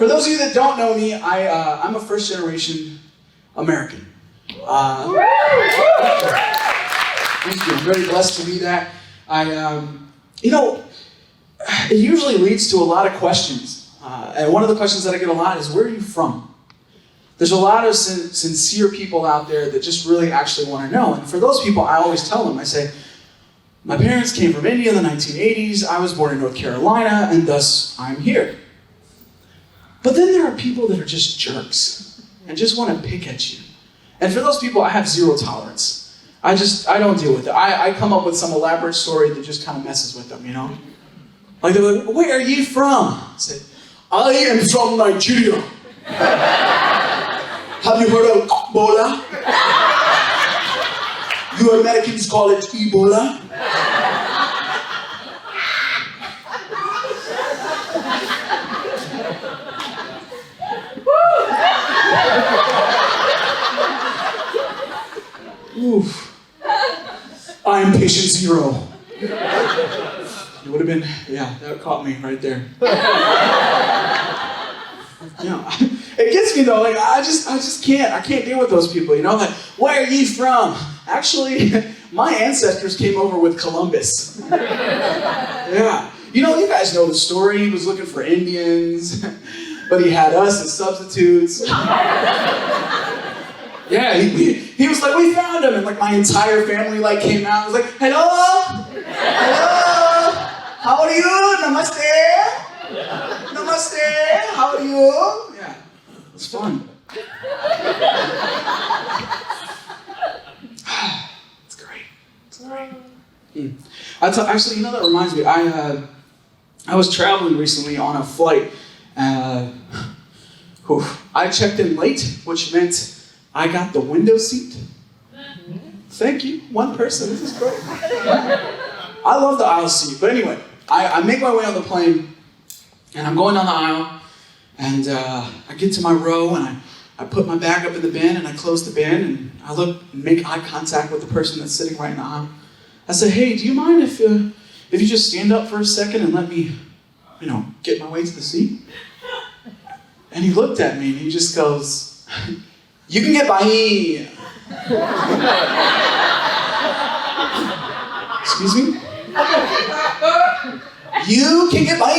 For those of you that don't know me, I'm a first-generation American. Thank you. I'm very blessed to be that. It usually leads to a lot of questions. And one of the questions that I get a lot is, where are you from? There's a lot of sincere people out there that just really actually want to know. And for those people, I always tell them, I say, my parents came from India in the 1980s. I was born in North Carolina, and thus I'm here. But then there are people that are just jerks and just want to pick at you. And for those people, I have zero tolerance. I don't deal with it. I come up with some elaborate story that just kind of messes with them, you know? Like, they're like, where are you from? I said, I am from Nigeria. Have you heard of Ebola? You Americans call it Ebola. Oof. I'm patient zero. It would have been, yeah, that caught me right there. It gets me though, like I just can't deal with those people, you know, like, where are you from? Actually, my ancestors came over with Columbus. Yeah. You guys know the story. He was looking for Indians, but he had us as substitutes. Yeah, he was like, we found him, and like my entire family like came out and was like, hello? Hello? How are you? Namaste? Namaste? How are you? Yeah, it was fun. It's great. It's great. Actually, that reminds me. I was traveling recently on a flight. I checked in late, which meant I got the window seat. Thank you, one person. This is great. I love the aisle seat, but anyway, I make my way on the plane, and I'm going down the aisle, and I get to my row, and I put my bag up in the bin, and I close the bin, and I look and make eye contact with the person that's sitting right in the aisle. I said, hey, do you mind if you just stand up for a second and let me, get my way to the seat? And he looked at me, and he just goes, you can get by. Excuse me? You can get by.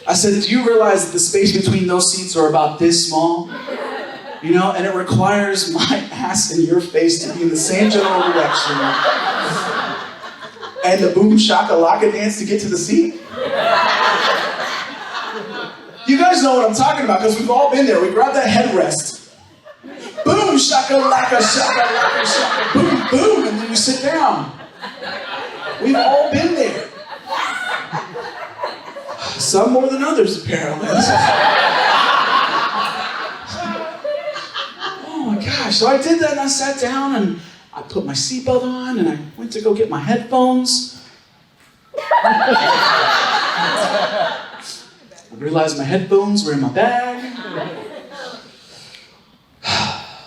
I said, do you realize that the space between those seats are about this small? And it requires my ass and your face to be in the same general direction. And the boom shakalaka dance to get to the seat? You guys know what I'm talking about, because we've all been there. We grab that headrest. Boom shakalaka, shakalaka, shaka, boom, boom, and then you sit down. We've all been there. Some more than others, apparently. Oh my gosh, so I did that and I sat down and I put my seatbelt on and I went to go get my headphones. I realized my headphones were in my bag.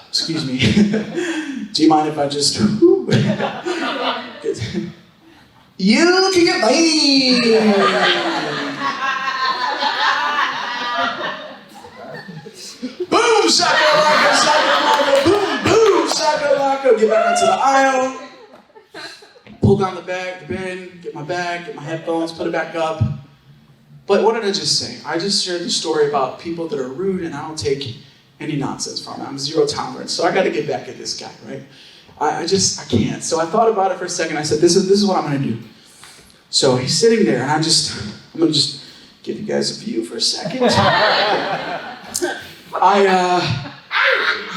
Excuse me. Do you mind if I just... You can get by. Boom, shakalaka, shakalaka, boom, boom, shakalaka. Get back onto the aisle. Pull down the bin, get my bag, get my headphones, put it back up. But what did I just say? I just shared the story about people that are rude and I don't take any nonsense from it. I'm zero tolerance, so I got to get back at this guy, right? I can't. So I thought about it for a second. I said, this is what I'm going to do. So he's sitting there, and I'm going to just give you guys a view for a second. I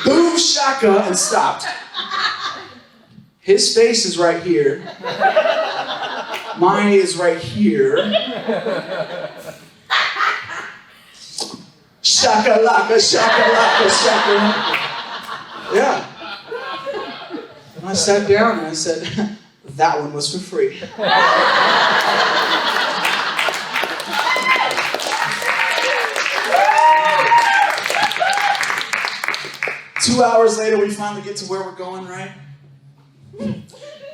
boom shaka and stopped. His face is right here. Mine is right here. Shakalaka, shakalaka, shakalaka. Yeah. And I sat down and I said, that one was for free. 2 hours later, we finally get to where we're going, right?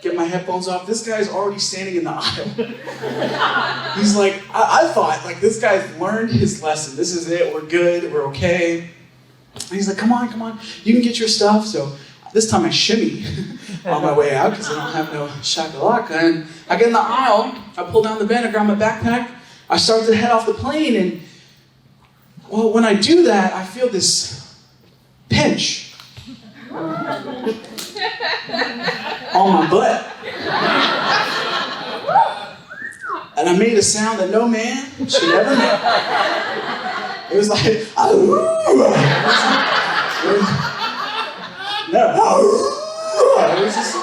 Get get my headphones off. This guy's already standing in the aisle. He's like, I thought, like, this guy's learned his lesson. This is it, we're good, we're okay. And he's like, come on, you can get your stuff. So this time I shimmy on my way out because I don't have no shakalaka. And I get in the aisle, I pull down the bed, I grab my backpack, I start to head off the plane, and well, when I do that, I feel this pinch on my butt. And I made a sound that no man should ever make. It was like, it was just,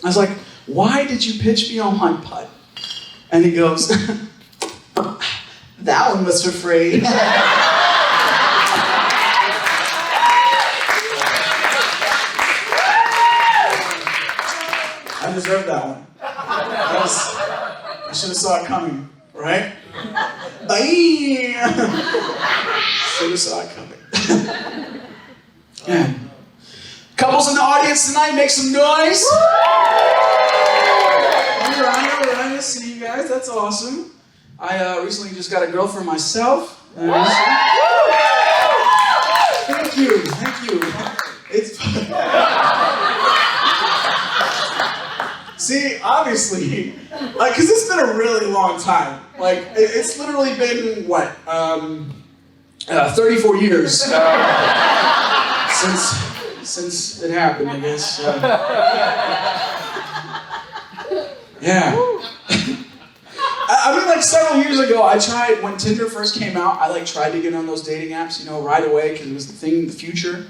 I was like, why did you pitch me on my putt? And he goes, that one was for free. I deserved that one. I should have saw it coming, right? Should have saw it coming. Yeah. Couples in the audience tonight, make some noise. All right, see you guys, that's awesome. I recently just got a girl for myself. Thank you. It's see, obviously, like, cause it's been a really long time. Like, it's literally been what, 34 years since it happened, I guess. Yeah. I mean, like, several years ago, I tried, when Tinder first came out, I like tried to get on those dating apps, you know, right away, because it was the thing in the future.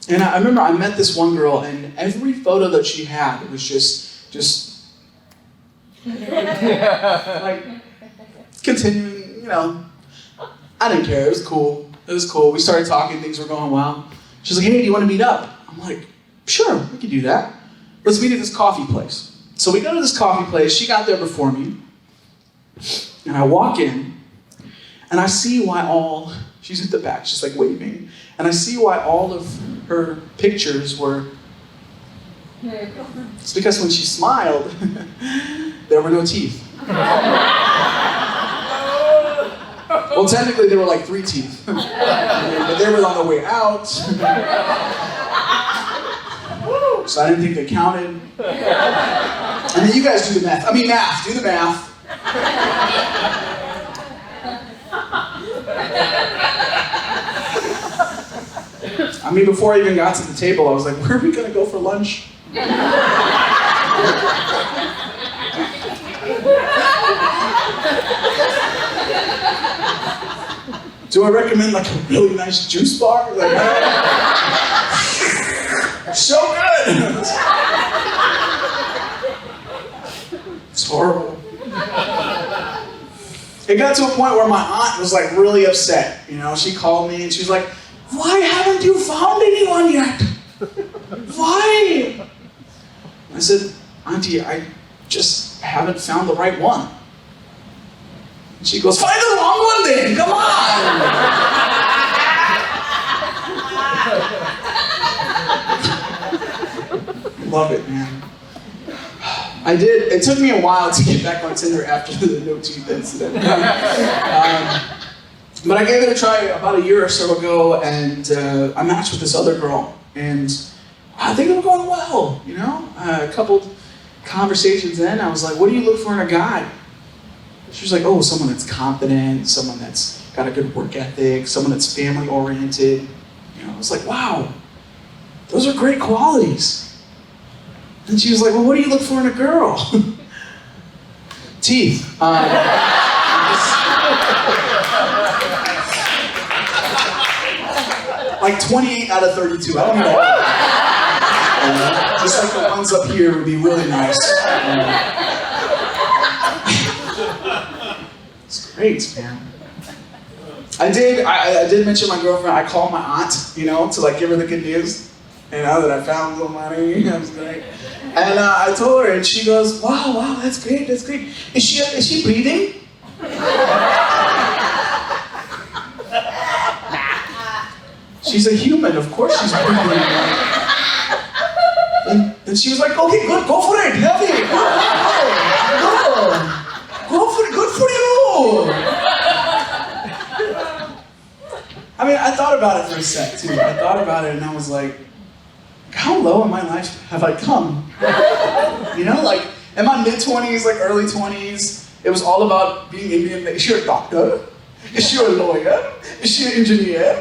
And I remember I met this one girl, and every photo that she had was just like, continuing, you know. I didn't care, it was cool. We started talking, things were going well. She's like, hey, do you want to meet up? I'm like, sure, we can do that. Let's meet at this coffee place. So we go to this coffee place, she got there before me. And I walk in, and I see why she's at the back, she's like waving, and I see why all of her pictures were, it's because when she smiled, there were no teeth. Well, technically there were like 3 teeth, but they were on the way out, so I didn't think they counted. And then you guys do the math, do the math. I mean, before I even got to the table, I was like, where are we gonna go for lunch? Do I recommend like a really nice juice bar? Like, so good! It's horrible. It got to a point where my aunt was like really upset. You know, she called me and she was like, why haven't you found anyone yet? Why? I said, Auntie, I just haven't found the right one. And she goes, find the wrong one then, come on! Love it, man. It took me a while to get back on Tinder after the no teeth incident. But I gave it a try about a year or so ago, and I matched with this other girl, and I think it was going well, you know? A couple conversations in, I was like, what do you look for in a guy? She was like, oh, someone that's confident, someone that's got a good work ethic, someone that's family-oriented. You know, I was like, wow, those are great qualities. And she was like, well, what do you look for in a girl? Teeth. Like 28 out of 32. I don't know. Just like the ones up here would be really nice. It's great, man. I did mention my girlfriend. I called my aunt, you know, to like give her the good news. You know, that I found some money. That was great. And I told her, and she goes, wow, that's great, that's great. Is she breathing? She She's a human, of course she's breathing. And she was like, okay, good, go for it, have it. Go for it, good for you. I mean, I thought about it for a sec too. I thought about it and I was like, how low in my life have I come? You know, like in my mid-20s, like early 20s, it was all about being Indian. Is she a doctor? Is she a lawyer? Is she an engineer?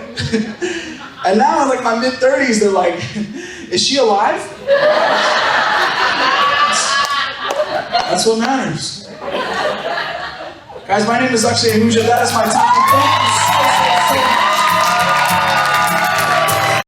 And now in like my mid-30s, they're like, is she alive? That's what matters. Guys, my name is Akshay Ahuja. That is my time. Thanks.